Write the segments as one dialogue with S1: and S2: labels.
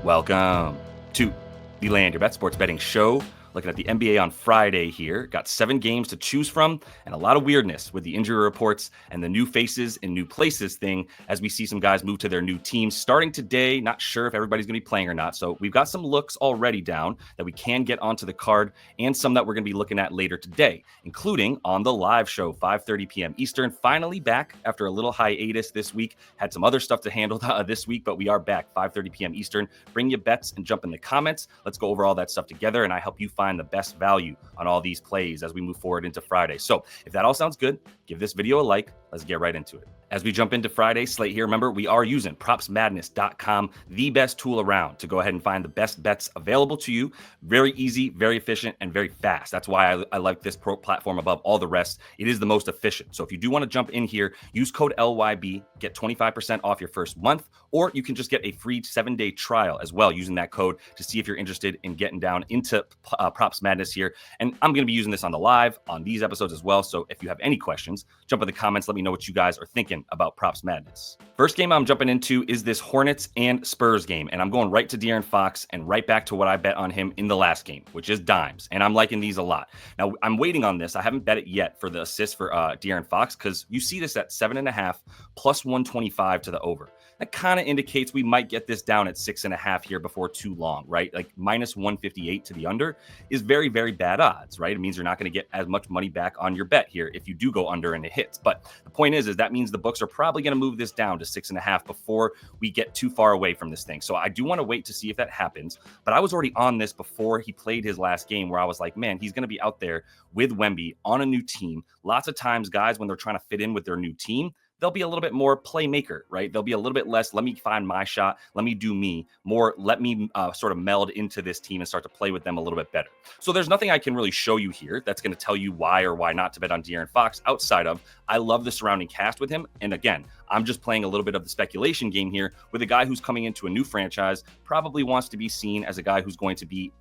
S1: Welcome to the Land Your Bet Sports Betting Show. Looking at the NBA on Friday here. Got 7 games to choose from and a lot of weirdness with the injury reports and the new faces in new places thing as we see some guys move to their new teams starting today. Not sure if everybody's going to be playing or not. So we've got some looks already down that we can get onto the card and some that we're going to be looking at later today, including on the live show, 5:30 p.m. Eastern. Finally back after a little hiatus this week. Had some other stuff to handle this week, but we are back 5:30 p.m. Eastern. Bring your bets and jump in the comments. Let's go over all that stuff together and I help you find the best value on all these plays as we move forward into Friday. So if that all sounds good, give this video a like. Let's get right into it. As we jump into Friday's slate here, remember, we are using propsmadness.com, the best tool around to go ahead and find the best bets available to you. Very easy, very efficient, and very fast. That's why I like this pro platform above all the rest. It is the most efficient. So if you do want to jump in here, use code LYB, get 25% off your first month, or you can just get a free 7-day trial as well using that code to see if you're interested in getting down into Props Madness here. And I'm going to be using this on the live, on these episodes as well. So if you have any questions, jump in the comments. Let me know what you guys are thinking about Props Madness. First game I'm jumping into is this Hornets and Spurs game, and I'm going right to De'Aaron Fox and right back to what I bet on him in the last game, which is dimes, and I'm liking these a lot. Now, I'm waiting on this. I haven't bet it yet for the assist for De'Aaron Fox because you see this at 7.5 plus 125 to the over. That kind of indicates we might get this down at 6.5 here before too long, right? Like minus 158 to the under is very, very bad odds, right? It means you're not going to get as much money back on your bet here if you do go under and it hits. But the point is that means the books are probably going to move this down to 6.5 before we get too far away from this thing. So I do want to wait to see if that happens. But I was already on this before he played his last game where I was like, man, he's going to be out there with Wemby on a new team. Lots of times, guys, when they're trying to fit in with their new team, they'll be a little bit more playmaker, right? They'll be a little bit less, let me find my shot, let me do me, more let me sort of meld into this team and start to play with them a little bit better. So there's nothing I can really show you here that's going to tell you why or why not to bet on De'Aaron Fox outside of I love the surrounding cast with him. And again, I'm just playing a little bit of the speculation game here with a guy who's coming into a new franchise, probably wants to be seen as a guy who's going to be,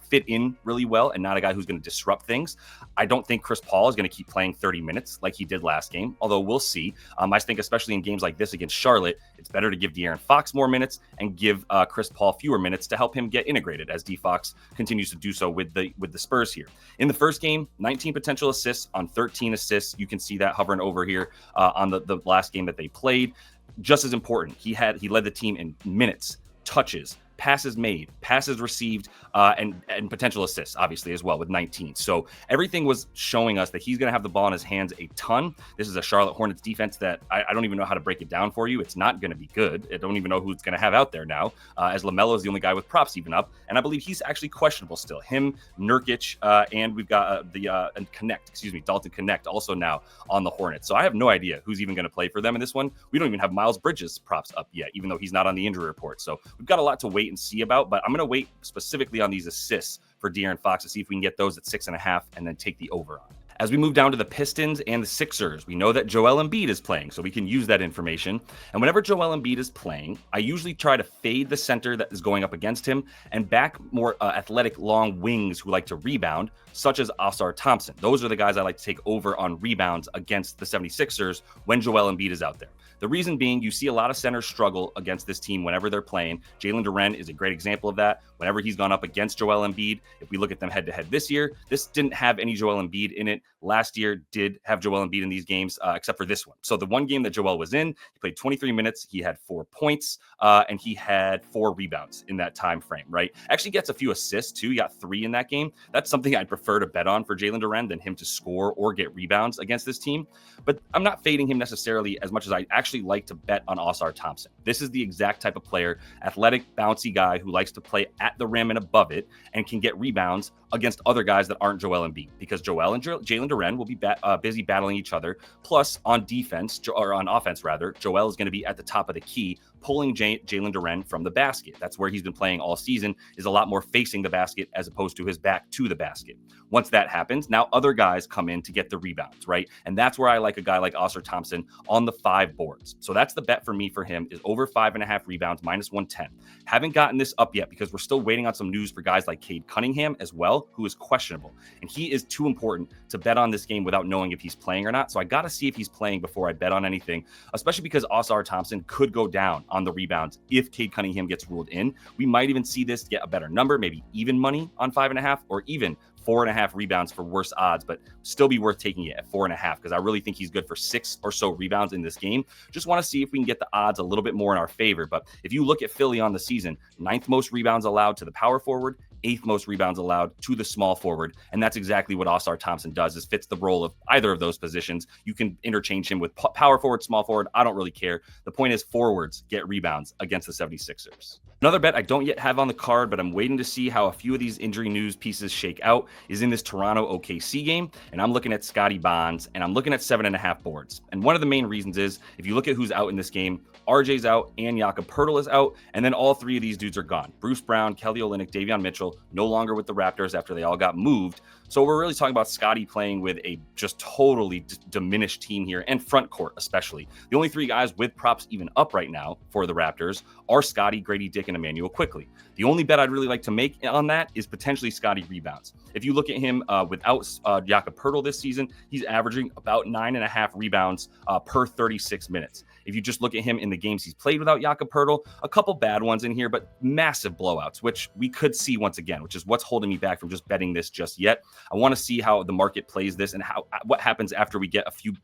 S1: fit in really well and not a guy who's going to disrupt things. I don't think Chris Paul is going to keep playing 30 minutes like he did last game, although we'll see. I think especially in games like this against Charlotte, it's better to give De'Aaron Fox more minutes and give Chris Paul fewer minutes to help him get integrated as D Fox continues to do so with the Spurs here. In the first game, 19 potential assists on 13 assists. You can see that hovering over here on the last game that they played. Just as important, he led the team in minutes, touches, passes made, passes received, and potential assists, obviously, as well with 19. So everything was showing us that he's going to have the ball in his hands a ton. This is a Charlotte Hornets defense that I don't even know how to break it down for you. It's not going to be good. I don't even know who it's going to have out there now, as LaMelo is the only guy with props even up. And I believe he's actually questionable still. Him, Nurkic, and we've got Dalton Connect also now on the Hornets. So I have no idea who's even going to play for them in this one. We don't even have Miles Bridges props up yet, even though he's not on the injury report. So we've got a lot to wait and see about, but I'm going to wait specifically on these assists for De'Aaron Fox to see if we can get those at 6.5 and then take the over on. As we move down to the Pistons and the Sixers, we know that Joel Embiid is playing, so we can use that information. And whenever Joel Embiid is playing, I usually try to fade the center that is going up against him and back more athletic long wings who like to rebound, such as Ausar Thompson. Those are the guys I like to take over on rebounds against the 76ers when Joel Embiid is out there. The reason being, you see a lot of centers struggle against this team whenever they're playing. Jalen Duren is a great example of that. Whenever he's gone up against Joel Embiid, if we look at them head-to-head this year, this didn't have any Joel Embiid in it. Last year did have Joel Embiid in these games, except for this one. So the one game that Joel was in, he played 23 minutes. He had 4 points, and he had 4 rebounds in that time frame, right? Actually gets a few assists, too. He got 3 in that game. That's something I'd prefer to bet on for Jalen Duren than him to score or get rebounds against this team. But I'm not fading him necessarily as much as I actually like to bet on Ausar Thompson. This is the exact type of player, athletic, bouncy guy who likes to play at the rim and above it and can get rebounds against other guys that aren't Joel Embiid, because Joel and Jalen Duren will be busy battling each other. Plus, on defense, or on offense rather, Joel is going to be at the top of the key, pulling Jalen Duren from the basket. That's where he's been playing all season, is a lot more facing the basket as opposed to his back to the basket. Once that happens, now other guys come in to get the rebounds, right? And that's where I like a guy like Ausar Thompson on the 5 boards. So that's the bet for me for him, is over 5.5 rebounds, minus 110. Haven't gotten this up yet because we're still waiting on some news for guys like Cade Cunningham as well, who is questionable. And he is too important to bet on this game without knowing if he's playing or not. So I got to see if he's playing before I bet on anything, especially because Ausar Thompson could go down on the rebounds if Cade Cunningham gets ruled in. We might even see this get a better number, maybe even money on 5.5 or even 4.5 rebounds for worse odds, but still be worth taking it at 4.5 because I really think he's good for 6 or so rebounds in this game. Just want to see if we can get the odds a little bit more in our favor. But if you look at Philly on the season, 9th most rebounds allowed to the power forward, 8th most rebounds allowed to the small forward. And that's exactly what Oscar Thompson does, is fits the role of either of those positions. You can interchange him with power forward, small forward. I don't really care. The point is forwards get rebounds against the 76ers. Another bet I don't yet have on the card, but I'm waiting to see how a few of these injury news pieces shake out, is in this Toronto OKC game. And I'm looking at Scotty Barnes, and I'm looking at 7.5 boards. And one of the main reasons is, if you look at who's out in this game, RJ's out and Jakob Poeltl is out. And then all 3 of these dudes are gone. Bruce Brown, Kelly Olynyk, Davion Mitchell, no longer with the Raptors after they all got moved. So we're really talking about Scotty playing with a just totally diminished team here, and front court especially. The only 3 guys with props even up right now for the Raptors are Scotty, Grady Dick, and Emmanuel Quickley. The only bet I'd really like to make on that is potentially Scotty rebounds. If you look at him without Jakob Poeltl this season, he's averaging about 9.5 rebounds per 36 minutes. If you just look at him in the games he's played without Jakob Poeltl, a couple bad ones in here, but massive blowouts, which we could see once again, which is what's holding me back from just betting this just yet. I want to see how the market plays this and what happens after we get a few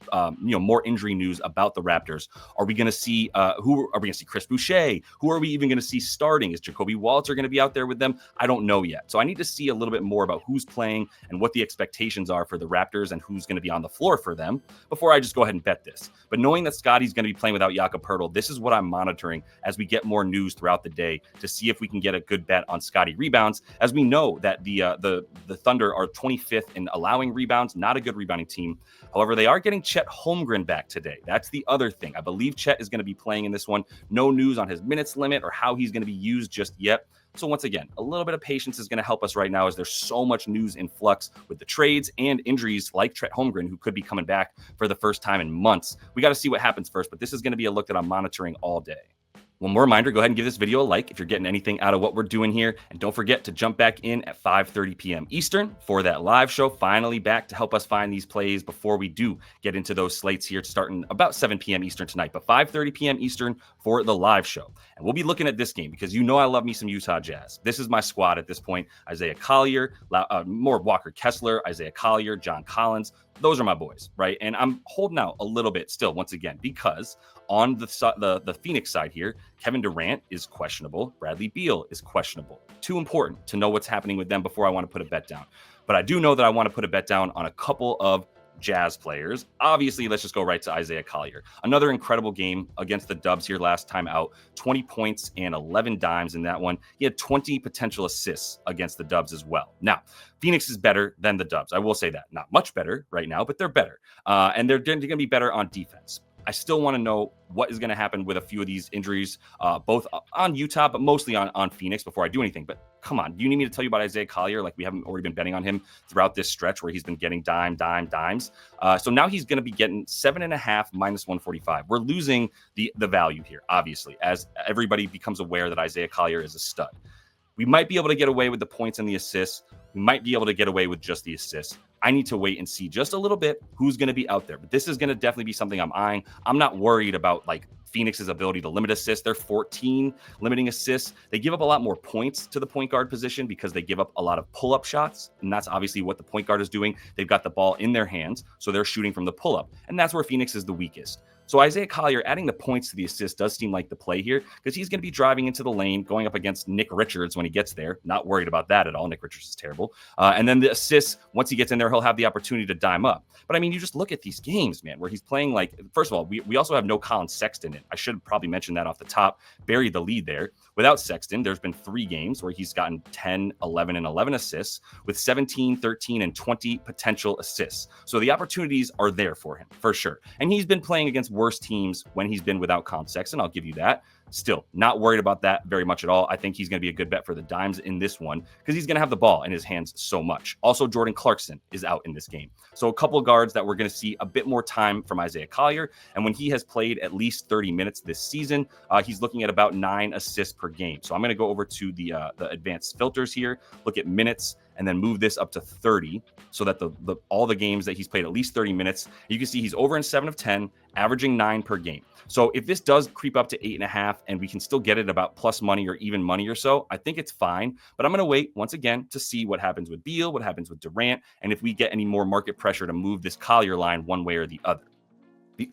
S1: more injury news about the Raptors. Are we going to see who are we going to see? Chris Boucher? Who are we even going to see starting? Is Jacoby Walter going to be out there with them? I don't know yet. So I need to see a little bit more about who's playing and what the expectations are for the Raptors and who's going to be on the floor for them before I just go ahead and bet this. But knowing that Scotty's going to be playing without Jakob Poeltl, this is what I'm monitoring as we get more news throughout the day to see if we can get a good bet on Scotty rebounds, as we know that the Thunder are 25th in allowing rebounds, not a good rebounding team. However, they are getting Chet Holmgren back today. That's the other thing. I believe Chet is going to be playing in this one. No news on his minutes limit or how he's going to be used just yet. So once again, a little bit of patience is going to help us right now, as there's so much news in flux with the trades and injuries like Chet Holmgren, who could be coming back for the first time in months. We got to see what happens first, but this is going to be a look that I'm monitoring all day. One more reminder, go ahead and give this video a like if you're getting anything out of what we're doing here. And don't forget to jump back in at 5:30 p.m. Eastern for that live show. Finally back to help us find these plays before we do get into those slates here, starting about 7 p.m. Eastern tonight. But 5:30 p.m. Eastern for the live show. And we'll be looking at this game because you know I love me some Utah Jazz. This is my squad at this point. Isaiah Collier, more Walker Kessler, Isaiah Collier, John Collins. Those are my boys, right? And I'm holding out a little bit still, once again, because on the Phoenix side here, Kevin Durant is questionable. Bradley Beal is questionable. Too important to know what's happening with them before I want to put a bet down. But I do know that I want to put a bet down on a couple of Jazz players. Obviously, let's just go right to Isaiah Collier. Another incredible game against the Dubs here last time out. 20 points and 11 dimes in that one. He had 20 potential assists against the Dubs as well. Now, Phoenix is better than the Dubs. I will say that. Not much better right now, but they're better. And they're going to be better on defense. I still want to know what is going to happen with a few of these injuries, both on Utah, but mostly on Phoenix before I do anything. But come on, do you need me to tell you about Isaiah Collier? Like, we haven't already been betting on him throughout this stretch where he's been getting dimes. So now he's going to be getting 7.5 minus 145. We're losing the value here, obviously, as everybody becomes aware that Isaiah Collier is a stud. We might be able to get away with the points and the assists. We might be able to get away with just the assists. I need to wait and see just a little bit who's going to be out there. But this is going to definitely be something I'm eyeing. I'm not worried about like Phoenix's ability to limit assists. They're 14 limiting assists. They give up a lot more points to the point guard position because they give up a lot of pull-up shots. And that's obviously what the point guard is doing. They've got the ball in their hands, so they're shooting from the pull-up. And that's where Phoenix is the weakest. So Isaiah Collier adding the points to the assist does seem like the play here, because he's going to be driving into the lane, going up against Nick Richards when he gets there. Not worried about that at all. Nick Richards is terrible. And then the assists, once he gets in there, he'll have the opportunity to dime up. But I mean, you just look at these games, man, where he's playing like, first of all, we also have no Colin Sexton in. I should probably mention that off the top. Buried the lead there. Without Sexton, there's been 3 games where he's gotten 10, 11, and 11 assists with 17, 13, and 20 potential assists. So the opportunities are there for him, for sure. And he's been playing against worse teams when he's been without Colin Sexton. I'll give you that. Still, not worried about that very much at all. I think he's going to be a good bet for the dimes in this one because he's going to have the ball in his hands so much. Also, Jordan Clarkson is out in this game. So a couple of guards that we're going to see a bit more time from Isaiah Collier. And when he has played at least 30 minutes this season, he's looking at about 9 assists per game. So I'm going to go over to the advanced filters here, look at minutes, and then move this up to 30 so that all the games that he's played at least 30 minutes, you can see he's over in 7 of 10, averaging 9 per game. So if this does creep up to 8.5, 7.5, and we can still get it about plus money or even money or so, I think it's fine. But I'm going to wait once again to see what happens with Beal, what happens with Durant, and if we get any more market pressure to move this Collier line one way or the other.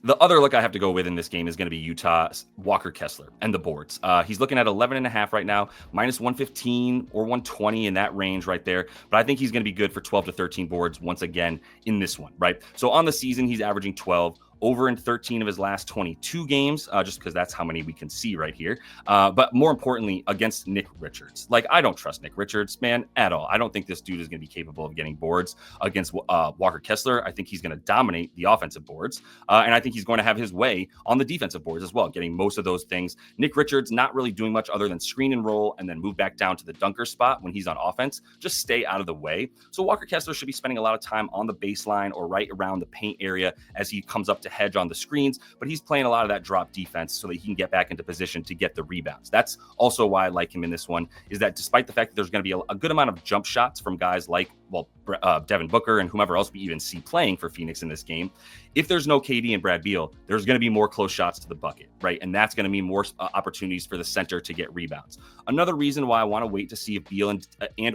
S1: The other look I have to go with in this game is going to be Utah's Walker Kessler and the boards. He's looking at 11.5 right now, minus 115 or 120 in that range right there. But I think he's going to be good for 12 to 13 boards once again in this one, right? So on the season, he's averaging 12. Over in 13 of his last 22 games, just because that's how many we can see right here. But more importantly, against Nick Richards. Like, I don't trust Nick Richards, man, at all. I don't think this dude is going to be capable of getting boards against Walker Kessler. I think he's going to dominate the offensive boards. And I think he's going to have his way on the defensive boards as well, getting most of those things. Nick Richards not really doing much other than screen and roll and then move back down to the dunker spot when he's on offense. Just stay out of the way. So Walker Kessler should be spending a lot of time on the baseline or right around the paint area as he comes up to hedge on the screens, but he's playing a lot of that drop defense so that he can get back into position to get the rebounds. That's also why I like him in this one, is that despite the fact that there's going to be a good amount of jump shots from guys like, Devin Booker and whomever else we even see playing for Phoenix in this game, if there's no KD and Brad Beal, there's going to be more close shots to the bucket, right? And that's going to mean more opportunities for the center to get rebounds. Another reason why I want to wait to see if Beal and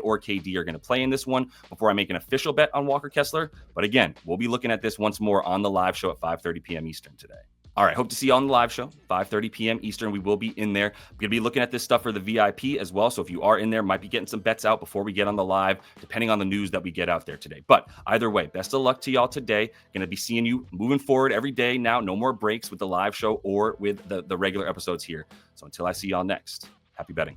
S1: or KD are going to play in this one before I make an official bet on Walker Kessler. But again, we'll be looking at this once more on the live show at 5:30 p.m. Eastern today. All right, hope to see you on the live show, 5:30 p.m. Eastern. We will be in there. We're going to be looking at this stuff for the VIP as well. So if you are in there, might be getting some bets out before we get on the live, depending on the news that we get out there today. But either way, best of luck to y'all today. Going to be seeing you moving forward every day now. No more breaks with the live show or with the regular episodes here. So until I see y'all next, happy betting.